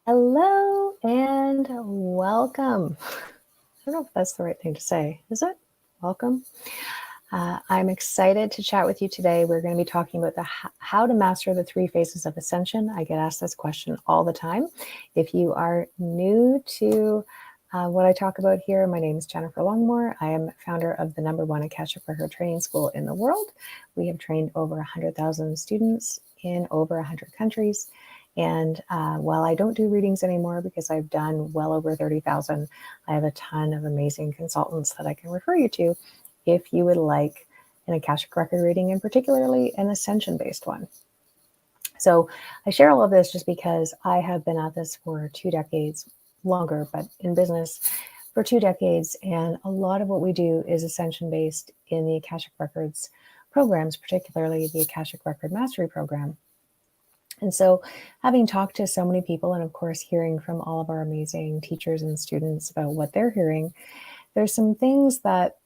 Hello and welcome. I don't know if that's the right thing to say. Is it? Welcome. I'm excited to chat with you today. We're going to be talking about how to master the 3 phases of Ascension. I get asked this question all the time. If you are new to what I talk about here, my name is Jennifer Longmore. I am founder of the #1 Akashic Record training school in the world. We have trained over 100,000 students in over 100 countries. And while I don't do readings anymore because I've done well over 30,000, I have a ton of amazing consultants that I can refer you to if you would like an Akashic Record reading, and particularly an Ascension-based one. So I share all of this just because I have been at this for 2 decades, longer, but in business for 2 decades. And a lot of what we do is Ascension-based in the Akashic Records programs, particularly the Akashic Record Mastery Program. And so having talked to so many people, and of course hearing from all of our amazing teachers and students about what they're hearing, there's some things that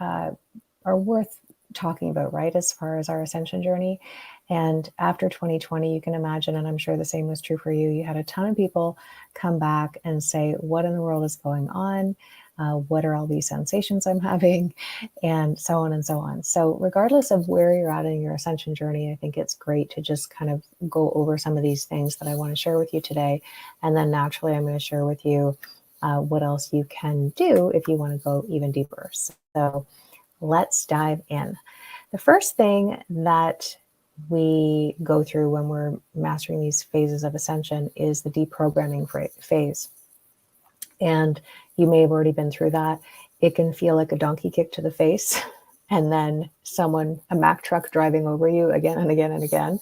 are worth talking about, right, as far as our Ascension journey. And after 2020, you can imagine, and I'm sure the same was true for you, you had a ton of people come back and say, what in the world is going on? What are all these sensations I'm having? And so on and so on. So regardless of where you're at in your Ascension journey, I think it's great to just kind of go over some of these things that I want to share with you today. And then naturally, I'm going to share with you what else you can do if you want to go even deeper. So let's dive in. The first thing that we go through when we're mastering these phases of Ascension is the deprogramming phase. And you may have already been through that. It can feel like a donkey kick to the face, and then a Mack truck driving over you again and again and again,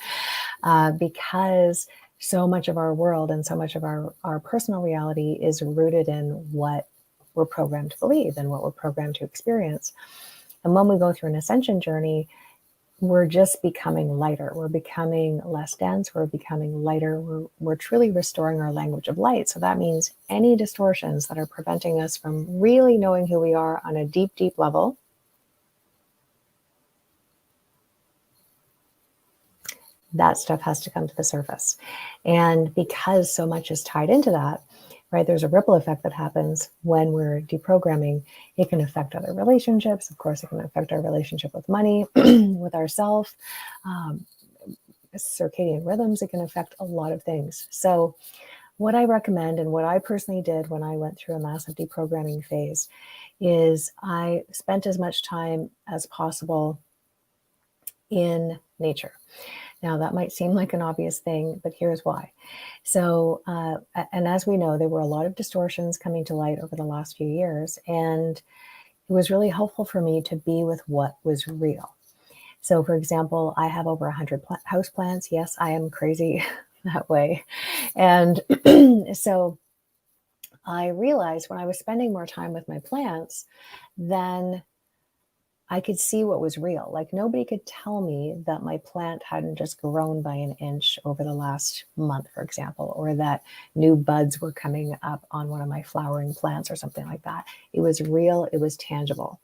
because so much of our world and so much of our personal reality is rooted in what we're programmed to believe and what we're programmed to experience. And when we go through an Ascension journey, we're just becoming lighter. We're becoming less dense. We're becoming lighter. We're truly restoring our language of light. So that means any distortions that are preventing us from really knowing who we are on a deep, deep level, that stuff has to come to the surface. And because so much is tied into that, right, there's a ripple effect that happens when we're deprogramming. It can affect other relationships. Of course, it can affect our relationship with money, with ourselves, circadian rhythms. It can affect a lot of things. So what I recommend, and what I personally did when I went through a massive deprogramming phase, is I spent as much time as possible in nature. Now, that might seem like an obvious thing, but here's why. So, and as we know, there were a lot of distortions coming to light over the last few years, and it was really helpful for me to be with what was real. So, for example, I have over 100 houseplants. Yes, I am crazy that way. And so I realized when I was spending more time with my plants, then I could see what was real. Like, nobody could tell me that my plant hadn't just grown by an inch over the last month, for example, or that new buds were coming up on one of my flowering plants or something like that. It was real. It was tangible.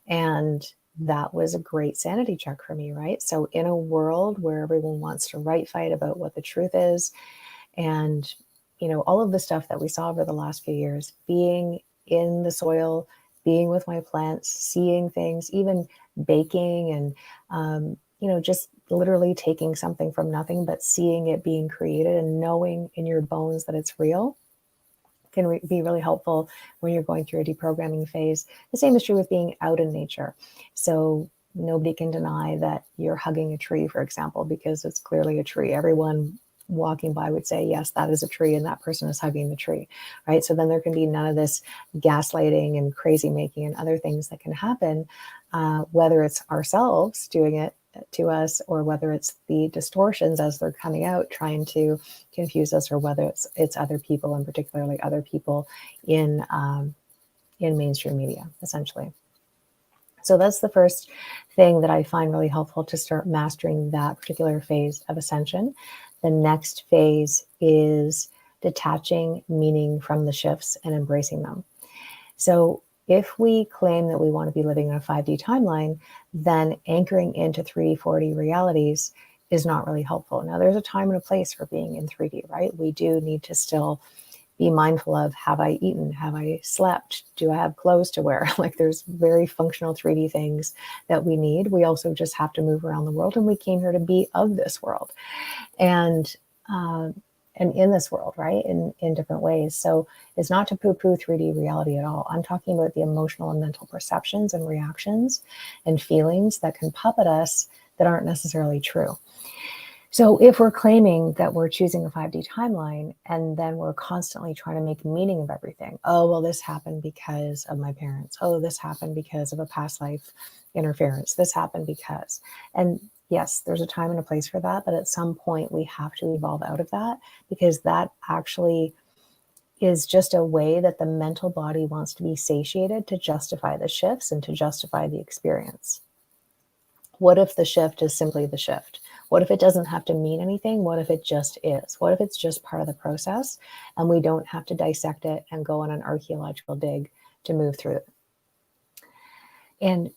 And that was a great sanity check for me, right? So in a world where everyone wants to fight about what the truth is, and, you know, all of the stuff that we saw over the last few years, being in the soil, being with my plants, seeing things, even baking, and, you know, just literally taking something from nothing, but seeing it being created and knowing in your bones that it's real can be really helpful when you're going through a deprogramming phase. The same is true with being out in nature. So nobody can deny that you're hugging a tree, for example, because it's clearly a tree. Everyone walking by would say, yes, that is a tree, and that person is hugging the tree, right? So then there can be none of this gaslighting and crazy making and other things that can happen, whether it's ourselves doing it to us, or whether it's the distortions as they're coming out trying to confuse us, or whether it's other people, and particularly other people in mainstream media, essentially. So that's the first thing that I find really helpful to start mastering that particular phase of Ascension. The next phase is detaching meaning from the shifts and embracing them. So if we claim that we want to be living in a 5D timeline, then anchoring into 340 realities is not really helpful. Now, there's a time and a place for being in 3D, right? We do need to still be mindful of, have I eaten? Have I slept? Do I have clothes to wear? Like, there's very functional 3D things that we need. We also just have to move around the world, and we came here to be of this world and in this world, right? In different ways. So it's not to poo-poo 3D reality at all. I'm talking about the emotional and mental perceptions and reactions and feelings that can puppet us that aren't necessarily true. So if we're claiming that we're choosing a 5D timeline, and then we're constantly trying to make meaning of everything. Oh, well, this happened because of my parents. Oh, this happened because of a past life interference. This happened because, and yes, there's a time and a place for that, but at some point we have to evolve out of that, because that actually is just a way that the mental body wants to be satiated to justify the shifts and to justify the experience. What if the shift is simply the shift? What if it doesn't have to mean anything? What if it just is? What if it's just part of the process and we don't have to dissect it and go on an archaeological dig to move through it? And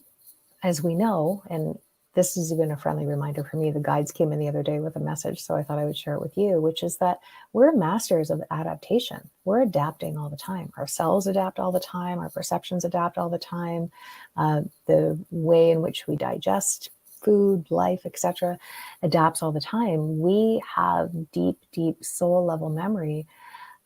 as we know, and this has been a friendly reminder for me, the guides came in the other day with a message, so I thought I would share it with you, which is that we're masters of adaptation. We're adapting all the time. Our cells adapt all the time. Our perceptions adapt all the time. The way in which we digest food, life, etc., adapts all the time. We have deep, deep soul level memory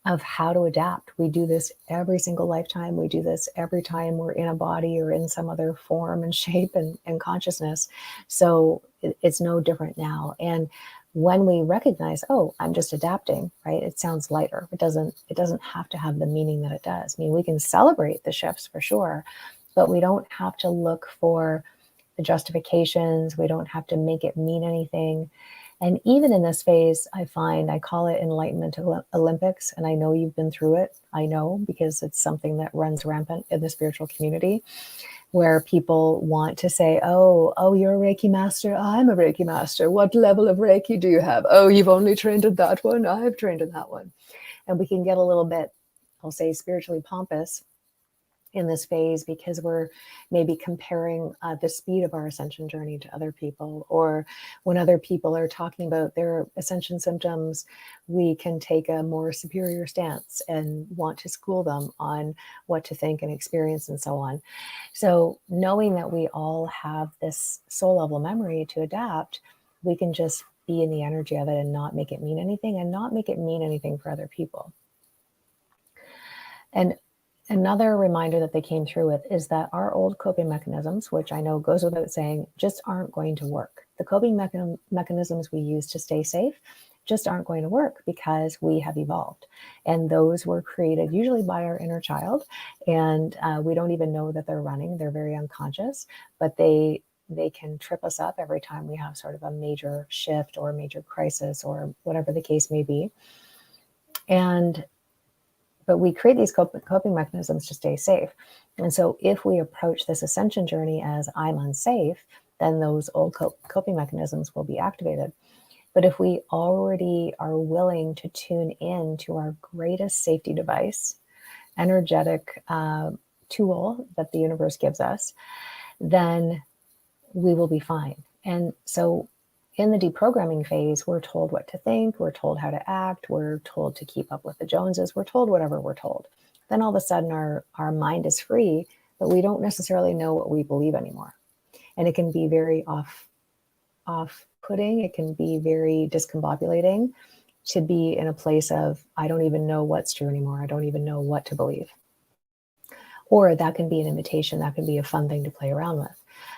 of how to adapt. We do this every single lifetime. We do this every time we're in a body or in some other form and shape and consciousness. So it's no different now. And when we recognize, oh, I'm just adapting, right? It sounds lighter. It doesn't have to have the meaning that it does. I mean, we can celebrate the shifts for sure, but we don't have to look for the justifications. We don't have to make it mean anything. And even in this phase, I call it Enlightenment Olympics. And I know you've been through it. I know, because it's something that runs rampant in the spiritual community, where people want to say, oh, you're a Reiki master. I'm a Reiki master. What level of Reiki do you have? Oh, you've only trained in that one. I've trained in that one. And we can get a little bit, I'll say, spiritually pompous in this phase, because we're maybe comparing the speed of our ascension journey to other people, or when other people are talking about their ascension symptoms, we can take a more superior stance and want to school them on what to think and experience and so on. So knowing that we all have this soul level memory to adapt, we can just be in the energy of it and not make it mean anything, and not make it mean anything for other people. And another reminder that they came through with is that our old coping mechanisms, which I know goes without saying, just aren't going to work. The coping mechanisms we use to stay safe just aren't going to work, because we have evolved. And those were created usually by our inner child. And we don't even know that they're running. They're very unconscious, but they can trip us up every time we have sort of a major shift or a major crisis or whatever the case may be. But we create these coping mechanisms to stay safe. And so if we approach this ascension journey as I'm unsafe, then those old coping mechanisms will be activated. But if we already are willing to tune in to our greatest safety device, energetic tool that the universe gives us, then we will be fine. And so in the deprogramming phase, we're told what to think, we're told how to act, we're told to keep up with the Joneses, we're told whatever we're told. Then all of a sudden our mind is free, but we don't necessarily know what we believe anymore. And it can be very off-putting, it can be very discombobulating to be in a place of, I don't even know what's true anymore, I don't even know what to believe. Or that can be an invitation, that can be a fun thing to play around with.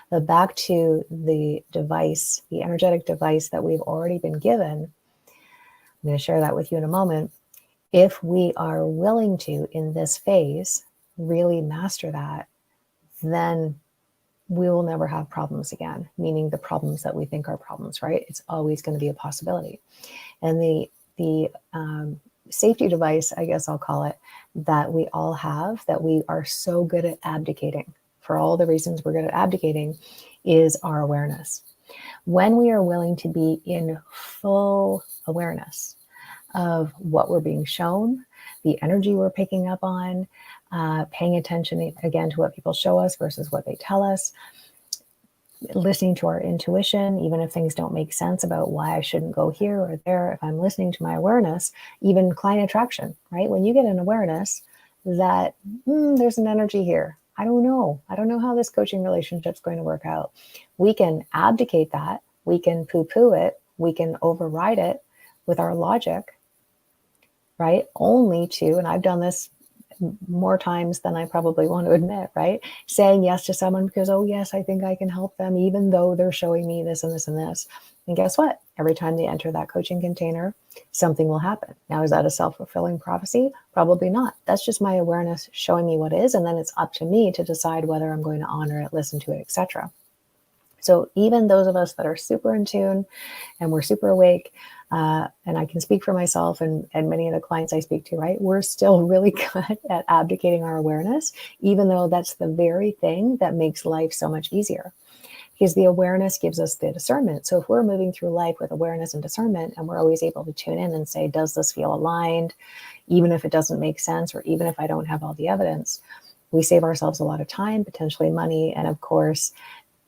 But back to the device, the energetic device that we've already been given, I'm going to share that with you in a moment. If we are willing to, in this phase, really master that, then we will never have problems again, meaning the problems that we think are problems, right? It's always going to be a possibility. And the safety device, I guess I'll call it, that we all have, that we are so good at abdicating, for all the reasons we're good at abdicating, is our awareness. When we are willing to be in full awareness of what we're being shown, the energy we're picking up on, paying attention again to what people show us versus what they tell us, listening to our intuition, even if things don't make sense about why I shouldn't go here or there. If I'm listening to my awareness, even client attraction, right? When you get an awareness that there's an energy here, I don't know how this coaching relationship is going to work out. We can abdicate that. We can poo-poo it. We can override it with our logic, right? Only to, and I've done this more times than I probably want to admit, right? Saying yes to someone because, oh yes, I think I can help them, even though they're showing me this and this and this. And guess what? Every time they enter that coaching container, something will happen. Now, is that a self-fulfilling prophecy? Probably not. That's just my awareness showing me what is, and then it's up to me to decide whether I'm going to honor it, listen to it, etc. So even those of us that are super in tune and we're super awake, and I can speak for myself and many of the clients I speak to, right? We're still really good at abdicating our awareness, even though that's the very thing that makes life so much easier. Because the awareness gives us the discernment. So if we're moving through life with awareness and discernment, and we're always able to tune in and say, does this feel aligned? Even if it doesn't make sense, or even if I don't have all the evidence, we save ourselves a lot of time, potentially money, and of course,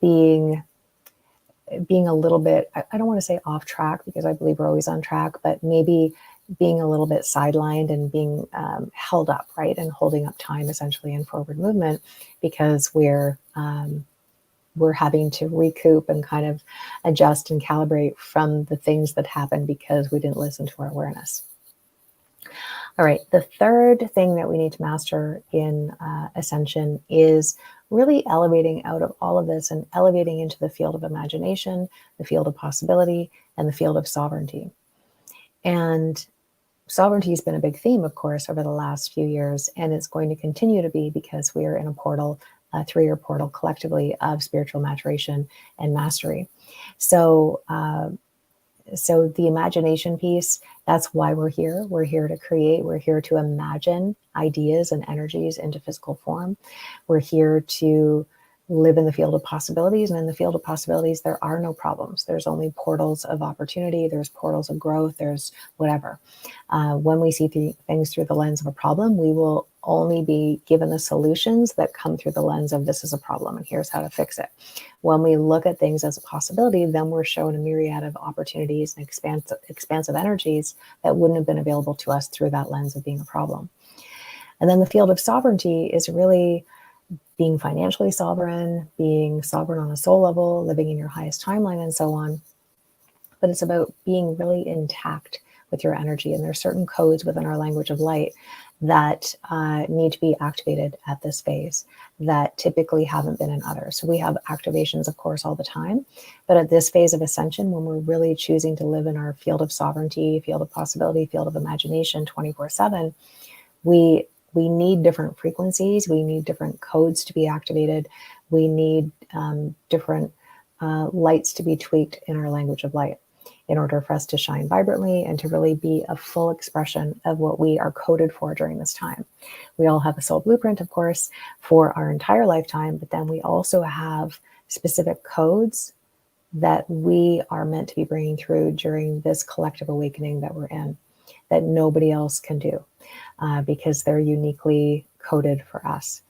being a little bit, I don't want to say off track because I believe we're always on track, but maybe being a little bit sidelined and being held up, right? And holding up time essentially in forward movement because we're having to recoup and kind of adjust and calibrate from the things that happen because we didn't listen to our awareness. All right, the third thing that we need to master in Ascension is really elevating out of all of this and elevating into the field of imagination, the field of possibility, and the field of sovereignty. And sovereignty has been a big theme, of course, over the last few years, and it's going to continue to be because we are in a portal, a 3-year portal collectively of spiritual maturation and mastery. So the imagination piece, that's why we're here. We're here to create. We're here to imagine ideas and energies into physical form. We're here to live in the field of possibilities. And in the field of possibilities, there are no problems. There's only portals of opportunity. There's portals of growth. There's whatever. When we see things through the lens of a problem, we will only be given the solutions that come through the lens of this is a problem and here's how to fix it. When we look at things as a possibility, then we're shown a myriad of opportunities and expansive energies that wouldn't have been available to us through that lens of being a problem. And then the field of sovereignty is really being financially sovereign, being sovereign on a soul level, living in your highest timeline, and so on. But it's about being really intact with your energy. And there's certain codes within our language of light that need to be activated at this phase that typically haven't been in others. So we have activations, of course, all the time. But at this phase of ascension, when we're really choosing to live in our field of sovereignty, field of possibility, field of imagination 24/7, we need different frequencies. We need different codes to be activated. We need different lights to be tweaked in our language of light in order for us to shine vibrantly and to really be a full expression of what we are coded for during this time. We all have a soul blueprint, of course, for our entire lifetime, but then we also have specific codes that we are meant to be bringing through during this collective awakening that we're in, that nobody else can do because they're uniquely coded for us.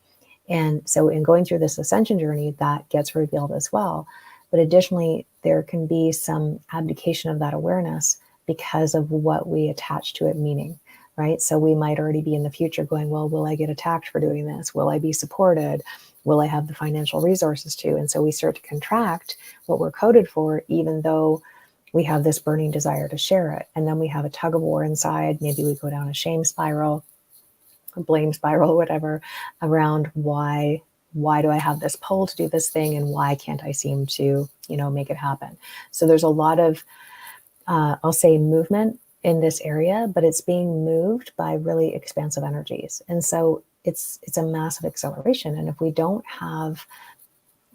And so in going through this ascension journey, that gets revealed as well. But additionally, there can be some abdication of that awareness because of what we attach to it meaning, right? So we might already be in the future going, well, will I get attacked for doing this? Will I be supported? Will I have the financial resources to? And so we start to contract what we're coded for, even though we have this burning desire to share it. And then we have a tug of war inside. Maybe we go down a shame spiral, a blame spiral, whatever, around why do I have this pull to do this thing, and why can't I seem to, make it happen? So there's a lot of, I'll say, movement in this area, but it's being moved by really expansive energies. And so it's a massive acceleration. And if we don't have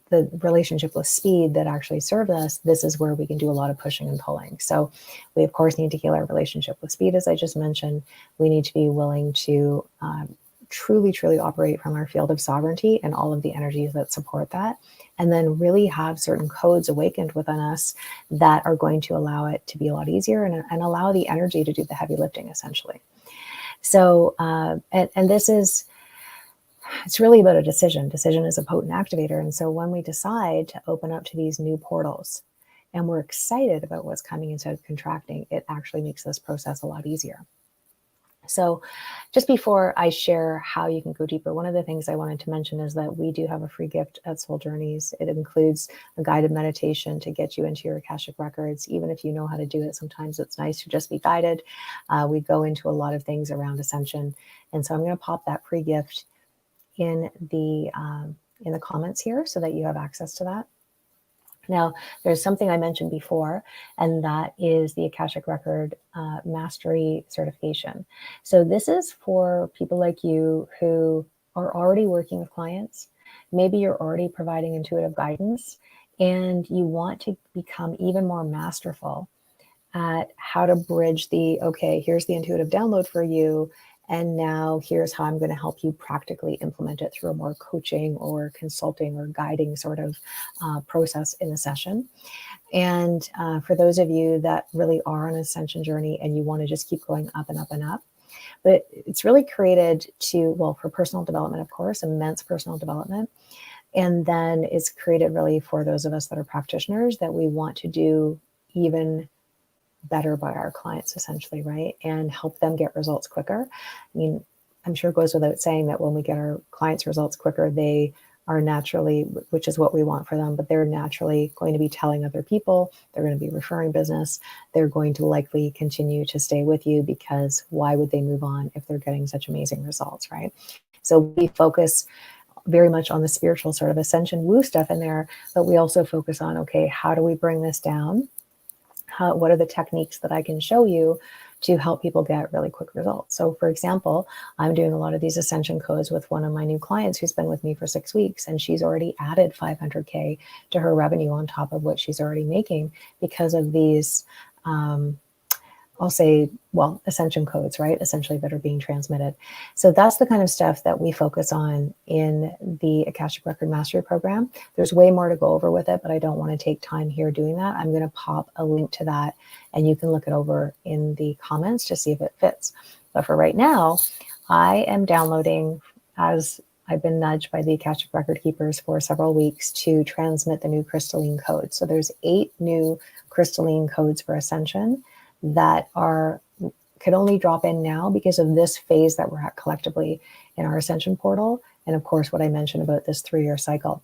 the relationship with speed that actually serves us, this is where we can do a lot of pushing and pulling. So we, of course, need to heal our relationship with speed, as I just mentioned. We need to be willing to truly, truly operate from our field of sovereignty and all of the energies that support that, and then really have certain codes awakened within us that are going to allow it to be a lot easier and allow the energy to do the heavy lifting, essentially. So, and this is, it's really about a decision. Decision is a potent activator. And so when we decide to open up to these new portals and we're excited about what's coming instead of contracting, it actually makes this process a lot easier. So just before I share how you can go deeper, one of the things I wanted to mention is that we do have a free gift at Soul Journeys. It includes a guided meditation to get you into your Akashic records. Even if you know how to do it, sometimes it's nice to just be guided. We go into a lot of things around Ascension. And so I'm going to pop that free gift in the comments here so that you have access to that. Now, there's something I mentioned before, and that is the Akashic Record Mastery Certification. So this is for people like you who are already working with clients. Maybe you're already providing intuitive guidance, and you want to become even more masterful at how to bridge the, okay, here's the intuitive download for you, and now here's how I'm going to help you practically implement it through a more coaching or consulting or guiding sort of process in a session. And for those of you that really are on an ascension journey and you want to just keep going up and up and up, but it's really created to, well, for personal development, of course, immense personal development. And then it's created really for those of us that are practitioners that we want to do even better by our clients, essentially, right? And help them get results quicker. I mean, I'm sure it goes without saying that when we get our clients results quicker, they are naturally, which is what we want for them, but they're naturally going to be telling other people, they're going to be referring business, they're going to likely continue to stay with you, because why would they move on if they're getting such amazing results, right? So we focus very much on the spiritual sort of ascension woo stuff in there, but we also focus on, okay, how do we bring this down? What are the techniques that I can show you to help people get really quick results? So for example, I'm doing a lot of these ascension codes with one of my new clients who's been with me for 6 weeks, and she's already added 500K to her revenue on top of what she's already making because of these, I'll say, well, ascension codes, right? Essentially that are being transmitted. So that's the kind of stuff that we focus on in the Akashic Record Mastery Program. There's way more to go over with it, but I don't want to take time here doing that. I'm going to pop a link to that and you can look it over in the comments to see if it fits. But for right now, I am downloading, as I've been nudged by the Akashic Record Keepers for several weeks, to transmit the new crystalline codes. So there's 8 new crystalline codes for Ascension that could only drop in now because of this phase that we're at collectively in our Ascension portal. And of course, what I mentioned about this 3-year cycle.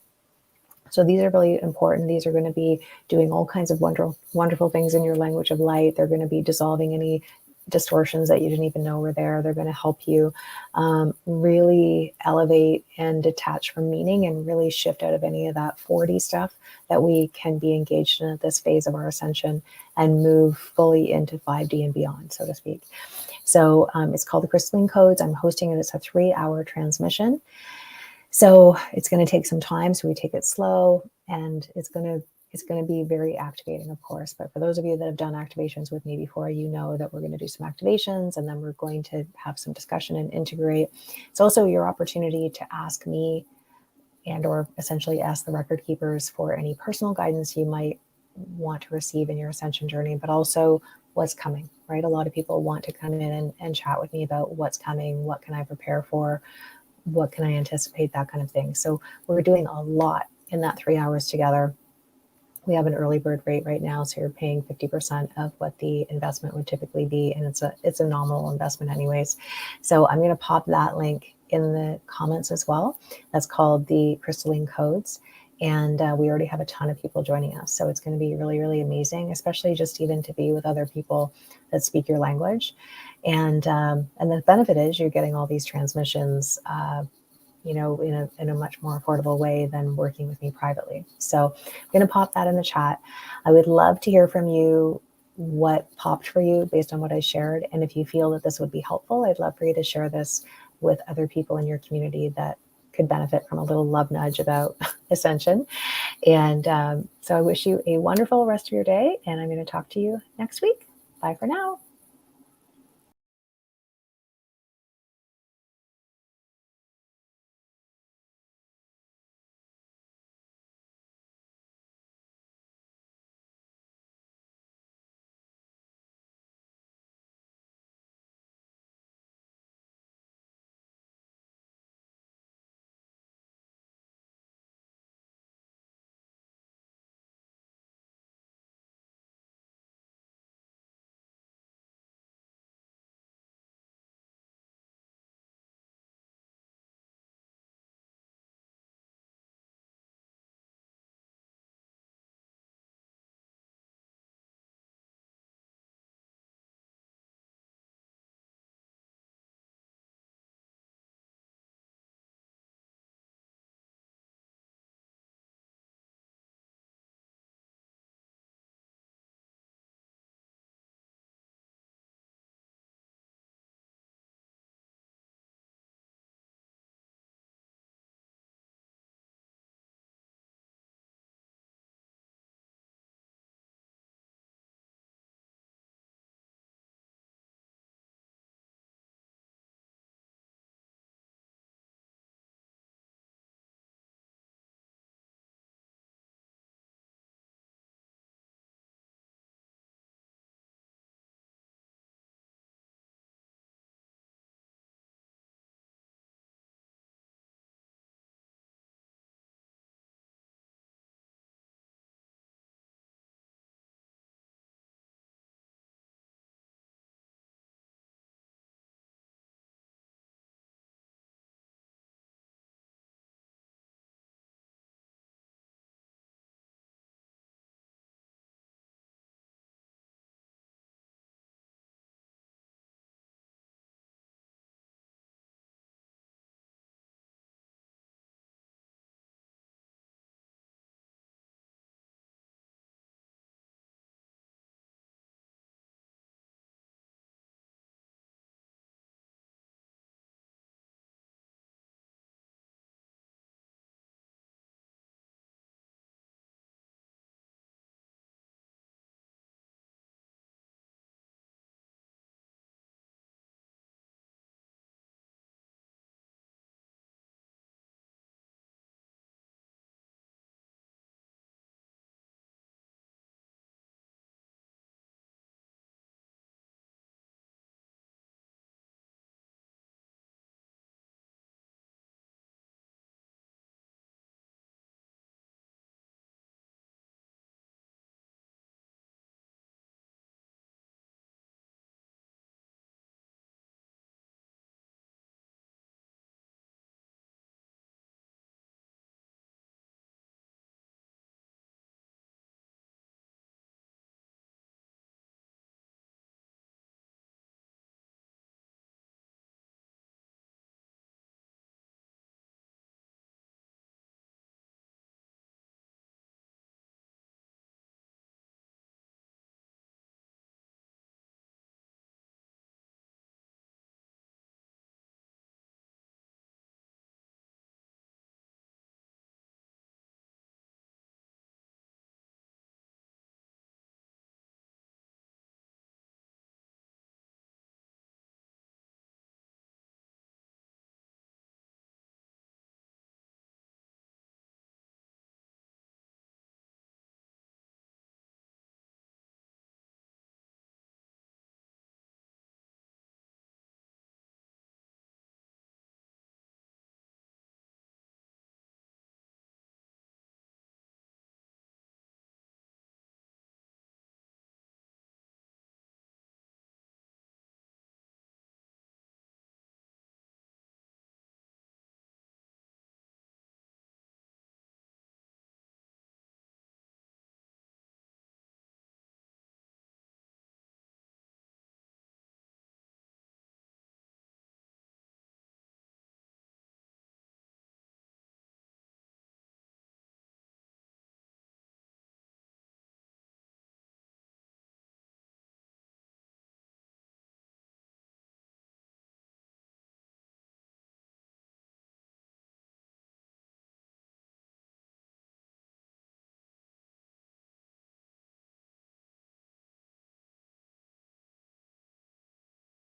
So these are really important. These are going to be doing all kinds of wonderful things in your language of light. They're going to be dissolving any distortions that you didn't even know were there. They're going to help you really elevate and detach from meaning and really shift out of any of that 4D stuff that we can be engaged in at this phase of our ascension and move fully into 5D and beyond, so to speak. So it's called the Crystalline Codes. I'm hosting it. It's a 3-hour transmission. So it's going to take some time. So we take it slow, and it's going to be very activating, of course. But for those of you that have done activations with me before, you know that we're going to do some activations, and then we're going to have some discussion and integrate. It's also your opportunity to ask me and or essentially ask the record keepers for any personal guidance you might want to receive in your ascension journey, but also what's coming, right? A lot of people want to come in and chat with me about what's coming, what can I prepare for, what can I anticipate, that kind of thing. So we're doing a lot in that 3 hours together. We have an early bird rate right now, so you're paying 50% of what the investment would typically be, and it's a nominal investment anyways. So I'm going to pop that link in the comments as well. That's called the Crystalline Codes, and we already have a ton of people joining us. So it's going to be really, really amazing, especially just even to be with other people that speak your language. And the benefit is you're getting all these transmissions in a much more affordable way than working with me privately. So I'm going to pop that in the chat. I would love to hear from you what popped for you based on what I shared. And if you feel that this would be helpful, I'd love for you to share this with other people in your community that could benefit from a little love nudge about Ascension. And so I wish you a wonderful rest of your day, and I'm going to talk to you next week. Bye for now.